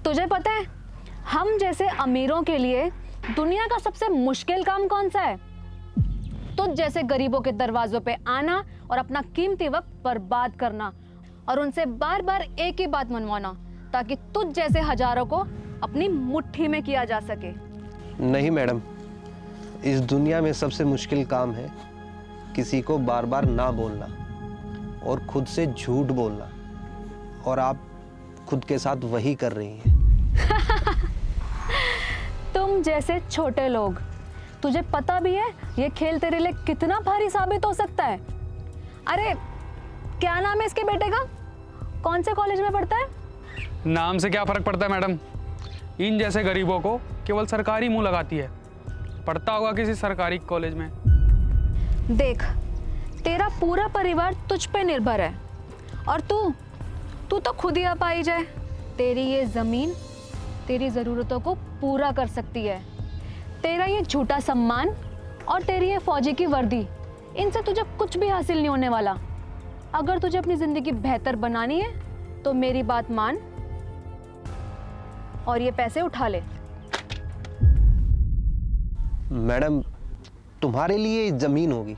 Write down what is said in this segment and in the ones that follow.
तुझे पता है हम जैसे अमीरों के लिए दुनिया का सबसे मुश्किल काम कौन सा है? तुझ जैसे गरीबों के दरवाजों पे आना और अपना कीमती वक्त बर्बाद करना और उनसे बार बार एक ही बात मनवाना ताकि तुझ जैसे हजारों को अपनी मुट्ठी में किया जा सके। नहीं मैडम, इस दुनिया में सबसे मुश्किल काम है किसी को बार बार ना बोलना और खुद से झूठ बोलना, और आप खुद के साथ वही कर रही हैं। तुम जैसे छोटे लोग, तुझे पता भी है ये खेल तेरे लिए कितना भारी साबित हो सकता है। अरे क्या नाम है इसके बेटे का? कौन से कॉलेज में पढ़ता है? नाम से क्या फर्क पड़ता है मैडम? इन जैसे गरीबों को केवल सरकारी मुंह लगाती है। पढ़ता होगा किसी सरकारी कॉलेज में। देख, तेरा पूरा परिवार तुझ पे निर्भर है और तू तो खुद ही अपाहिज जाए। तेरी ये जमीन तेरी जरूरतों को पूरा कर सकती है। तेरा ये झूठा सम्मान और तेरी ये फौजी की वर्दी, इनसे तुझे कुछ भी हासिल नहीं होने वाला। अगर तुझे अपनी जिंदगी बेहतर बनानी है तो मेरी बात मान और ये पैसे उठा ले। मैडम, तुम्हारे लिए ये जमीन होगी,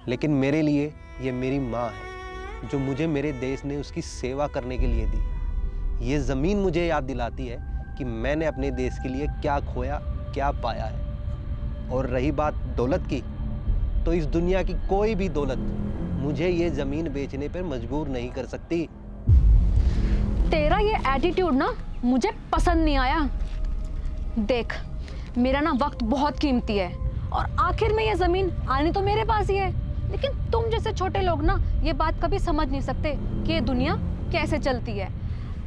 लेकिन मेरे लिए ये मेरी माँ है जो मुझे मेरे देश ने उसकी सेवा करने के लिए दी। ये जमीन मुझे याद दिलाती है कि मैंने अपने देश के लिए क्या खोया, क्या पाया है। और रही बात दौलत की, तो इस दुनिया की कोई भी दौलत मुझे ये जमीन बेचने पर मजबूर नहीं कर सकती। तेरा ये एटीट्यूड ना मुझे पसंद नहीं आया। देख, मेरा ना वक्त बहुत कीमती है और आखिर में ये जमीन आनी तो मेरे पास ही है, लेकिन तुम जैसे छोटे लोग ना ये बात कभी समझ नहीं सकते कि ये दुनिया कैसे चलती है।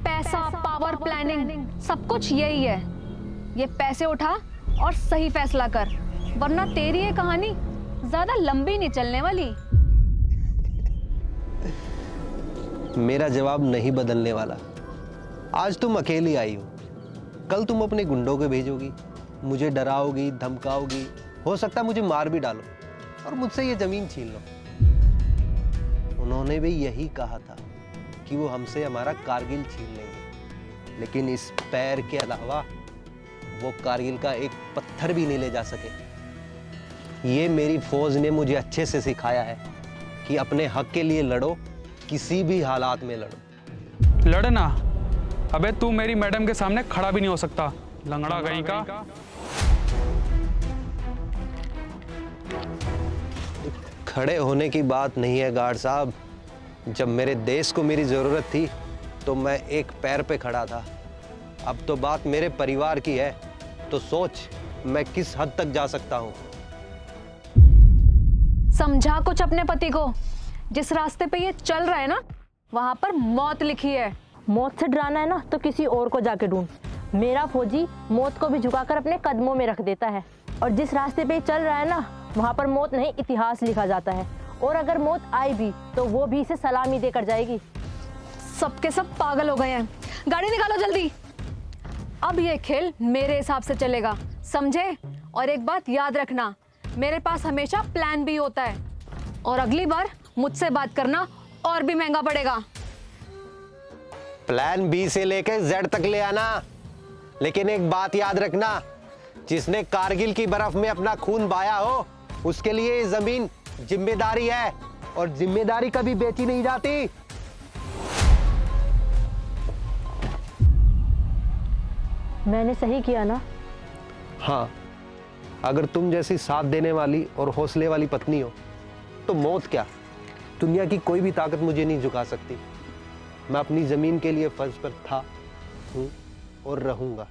पैसा, पावर, प्लानिंग, सब कुछ यही है। ये पैसे उठा और सही फैसला कर, वरना तेरी ये कहानी ज्यादा लंबी नहीं चलने वाली। मेरा जवाब नहीं बदलने वाला। आज तुम अकेली आई हो, कल तुम अपने गुंडों को भेजोगी, मुझे डराओगी, धमकाओगी, हो सकता है मुझे मार भी डालो और मुझसे ये जमीन छीन लो। उन्होंने भी यही कहा था कि वो हमसे हमारा कारगिल छीन लेंगे, लेकिन इस पैर के अलावा वो कारगिल का एक पत्थर भी नहीं ले जा सके। ये मेरी फौज ने मुझे अच्छे से सिखाया है कि अपने हक के लिए लड़ो, किसी भी हालात में लड़ो। लड़ना? अबे तू मेरी मैडम के सामने खड़ा भी नहीं हो सकता, लंगड़ा कहीं का। खड़े होने की बात नहीं है गार्ड साहब। जब मेरे देश को मेरी जरूरत थी तो मैं एक पैर पे खड़ा था। अब तो बात मेरे परिवार की है, तो सोच मैं किस हद तक जा सकता हूँ। समझा कुछ अपने पति को। जिस रास्ते पे ये चल रहा है ना, वहां पर मौत लिखी है। मौत से डराना है ना तो किसी और को जाके ढूंढ। मेरा फौजी मौत को भी झुकाकर अपने कदमों में रख देता है, और जिस रास्ते पे चल रहा है ना, वहां पर मौत नहीं इतिहास लिखा जाता है। और अगर मौत आई भी तो वो भी इसे सलामी देकर जाएगी। सबके सब पागल हो गए हैं। गाड़ी निकालो जल्दी। अब ये खेल मेरे हिसाब से चलेगा, समझे? और एक बात याद रखना, मेरे पास हमेशा प्लान बी होता है, और अगली बार मुझसे बात करना और भी महंगा पड़ेगा। प्लान बी से लेकर जेड तक ले आना, लेकिन एक बात याद रखना, जिसने कारगिल की बर्फ में अपना खून बहाया हो उसके लिए ये जमीन जिम्मेदारी है, और जिम्मेदारी कभी बेची नहीं जाती। मैंने सही किया ना? हाँ, अगर तुम जैसी साथ देने वाली और हौसले वाली पत्नी हो तो मौत क्या, दुनिया की कोई भी ताकत मुझे नहीं झुका सकती। मैं अपनी जमीन के लिए फर्ज पर था, हूं और रहूंगा।